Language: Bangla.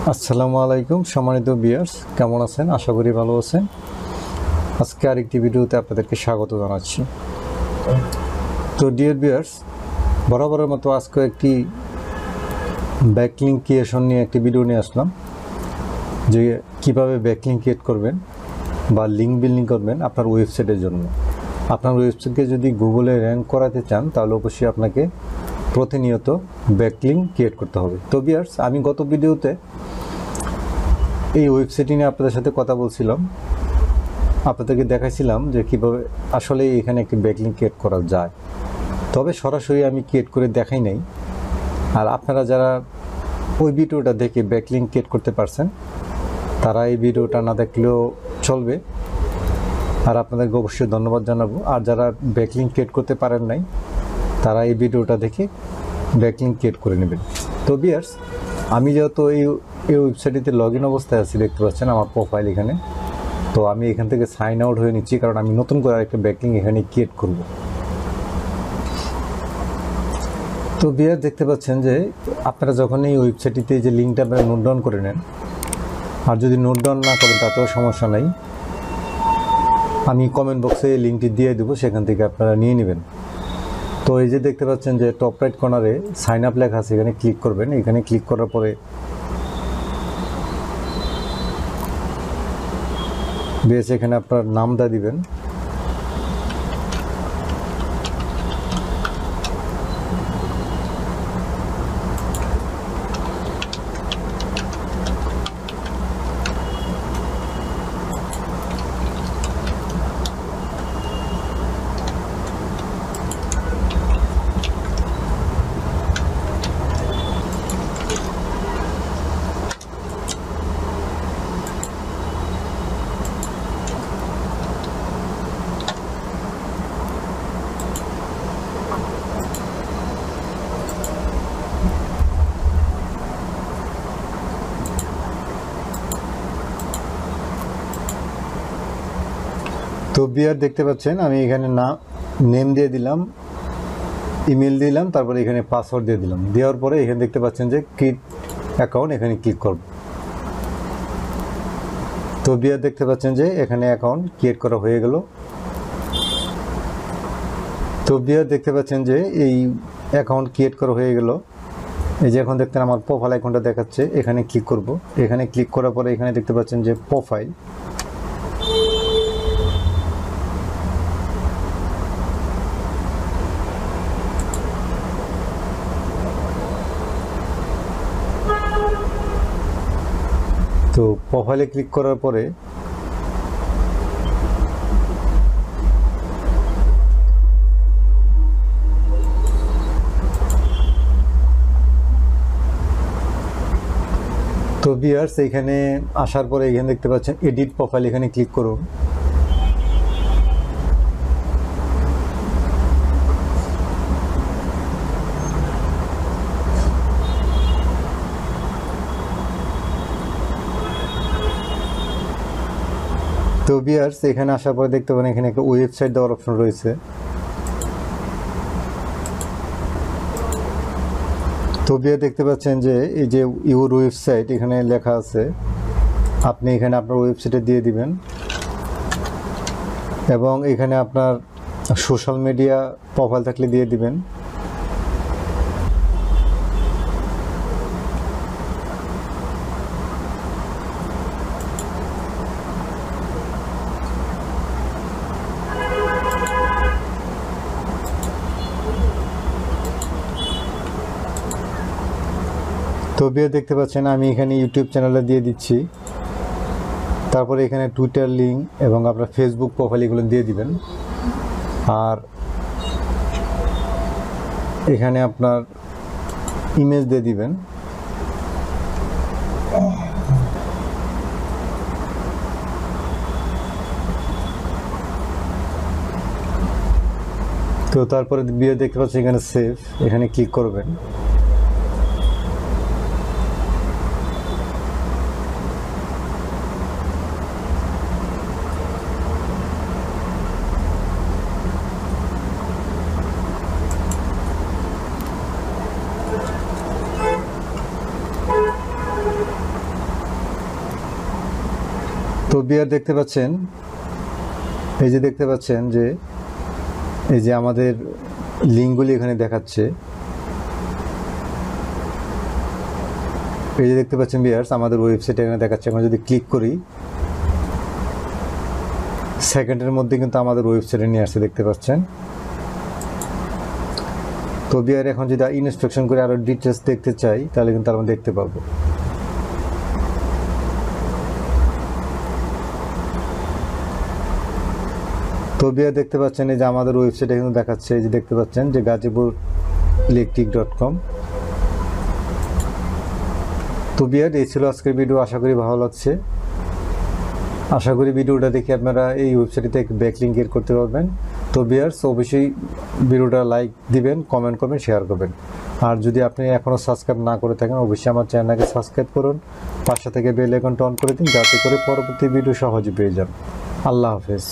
আসসালামু আলাইকুম সম্মানিত ভিউয়ার্স, কেমন আছেন? আশা করি ভালো আছেন। আজকে আরেকটি ভিডিওতে আপনাদেরকে স্বাগত জানাচ্ছি। তো ডিয়ার ভিউয়ার্স, বরাবরের মতো আজকে একটি ব্যাকলিঙ্ক ক্রিয়েশন নিয়ে একটি ভিডিও নিয়ে আসলাম, যে কিভাবে ব্যাকলিঙ্ক ক্রিয়েট করবেন বা লিঙ্ক বিল্ডিং করবেন আপনার ওয়েবসাইটের জন্য। আপনার ওয়েবসাইটকে যদি গুগলে র্যাঙ্ক করাতে চান তাহলে অবশ্যই আপনাকে প্রতিনিয়ত ব্যাকলিঙ্ক ক্রিয়েট করতে হবে। তো ভিউয়ার্স, আমি গত ভিডিওতে এই ওয়েবসাইটটি নিয়ে আপনাদের সাথে কথা বলছিলাম, আপনাদেরকে দেখাইছিলাম যে কীভাবে আসলে এখানে একটি ব্যাকলিঙ্ক ক্রিয়েট করা যায়। তবে সরাসরি আমি ক্রিয়েট করে দেখাই নাই। আর আপনারা যারা ওই ভিডিওটা দেখে ব্যাকলিঙ্ক ক্রিয়েট করতে পারছেন তারা এই ভিডিওটা না দেখলেও চলবে, আর আপনাদেরকে অবশ্যই ধন্যবাদ জানাবো। আর যারা ব্যাকলিঙ্ক ক্রিয়েট করতে পারেন নাই তারা এই ভিডিওটা দেখে ব্যাকলিঙ্ক ক্রিয়েট করে নেবেন। তো ভিউয়ার্স, আমি যেহেতু এই ওয়েবসাইটটিতে লগ ইন অবস্থায় আছি, দেখতে পাচ্ছেন আমার প্রোফাইল এখানে। তো আমি এখান থেকে সাইন আউট হয়ে নিচ্ছি, কারণ আমি নতুন করে আরেকটা ব্যাকলিঙ্ক এখানে ক্রিয়েট করব। তো ভিউয়ার্স, দেখতে পাচ্ছেন যে আপনারা যখন এই ওয়েবসাইটটিতে যে লিঙ্কটা আপনারা নোট ডাউন করে নেন, আর যদি নোট ডাউন না করেন তাতেও সমস্যা নাই, আমি কমেন্ট বক্সে এই লিঙ্কটি দিয়ে দেবো, সেখান থেকে আপনারা নিয়ে নেবেন। তো এই যে দেখতে পাচ্ছেন যে টপ রাইট কর্নারে সাইন আপ লেখা আছে, এখানে ক্লিক করবেন। এখানে ক্লিক করার পরে বেশ এখানে আপনার নামটা দিবেন। তো ভিউয়ার দেখতে পাচ্ছেন আমি এখানে নেম দিয়ে দিলাম, ইমেল দিলাম, তারপরে এখানে পাসওয়ার্ড দিয়ে দিলাম। দেওয়ার পরে এখানে দেখতে পাচ্ছেন যে ক্রিয়েট অ্যাকাউন্ট, এখানে ক্লিক করব। তো ভিউয়ার দেখতে পাচ্ছেন যে এখানে অ্যাকাউন্ট ক্রিয়েট করা হয়ে গেল। তো ভিউয়ার দেখতে পাচ্ছেন যে এই অ্যাকাউন্ট ক্রিয়েট করা হয়ে গেল। এই যে এখন দেখতেন আমার প্রোফাইল আইকনটা দেখাচ্ছে, এখানে ক্লিক করব। এখানে ক্লিক করার পরে এখানে দেখতে পাচ্ছেন যে প্রোফাইল, তো প্রোফাইলে ক্লিক করার পরে তো ভিউয়ার্স, এইখানে আসার পরে এখানে দেখতে পাচ্ছেন এডিট প্রোফাইল, এখানে ক্লিক করুন। তো ভিউয়ার্স, এখানে আসার পরে দেখতে পাবেন এখানে একটা ওয়েবসাইট দেওয়ার অপশন রয়েছে। তো ভিউয়ার দেখতে পাচ্ছেন যে এই যে ইউর ওয়েবসাইট এখানে লেখা আছে, আপনি এখানে আপনার ওয়েবসাইটে দিয়ে দিবেন, এবং এখানে আপনার সোশ্যাল মিডিয়া প্রোফাইল থাকলে দিয়ে দিবেন। তো ভিউয়ার দেখতে পাচ্ছেন আমি এখানে ইউটিউব চ্যানেলে দিয়ে দিচ্ছি, তারপরে এখানে টুইটার লিঙ্ক এবং আপনার ফেসবুক প্রোফাইল এগুলো দিয়ে দিবেন। আর এখানে আপনার ইমেজ দিয়ে দিবেন। তো তারপরে ভিডিও দেখতে পাচ্ছেন এখানে সেভ, এখানে ক্লিক করবেন। বিয়ার দেখতে পাচ্ছেন, এই যে দেখতে পাচ্ছেন যে এই যে আমাদের লিঙ্কগুলি এখানে দেখাচ্ছে। এই যে দেখতে পাচ্ছেন ভিউয়ার্স, আমাদের ওয়েবসাইট এখানে দেখাচ্ছে। আমরা যদি ক্লিক করি, সেকেন্ডের মধ্যে কিন্তু আমাদের ওয়েবসাইটে নিয়ে আসছে, দেখতে পাচ্ছেন। তো ভিউয়ার এখন যদি ইনস্ট্রাকশন করে আরো ডিটেলস দেখতে চাই, তাহলে কিন্তু আমরা দেখতে পাবো। তো ভিউয়ার দেখতে পাচ্ছেন এই যে আমাদের ওয়েবসাইটে কিন্তু দেখাচ্ছে, এই যে দেখতে পাচ্ছেন যে gazipurelectric.com। তো ভিউয়ার এই ছিল আজকের ভিডিও, আশা করি ভালো লাগছে। আশা করি ভিডিওটা দেখে আপনারা এই ওয়েবসাইটে থেকে ব্যাকলিংক এর করতে পারবেন। তো ভিউয়ার্স অবশ্যই ভিডিওটা লাইক দিবেন, কমেন্ট করবেন, শেয়ার করবেন। আর যদি আপনি এখনও সাবস্ক্রাইব না করে থাকেন, অবশ্যই আমার চ্যানেলকে সাবস্ক্রাইব করুন, পাশে থেকে বেল আইকনটা অন করে দিন, যাতে করে পরবর্তী ভিডিও সহজে পেয়ে যান। আল্লাহ হাফেজ।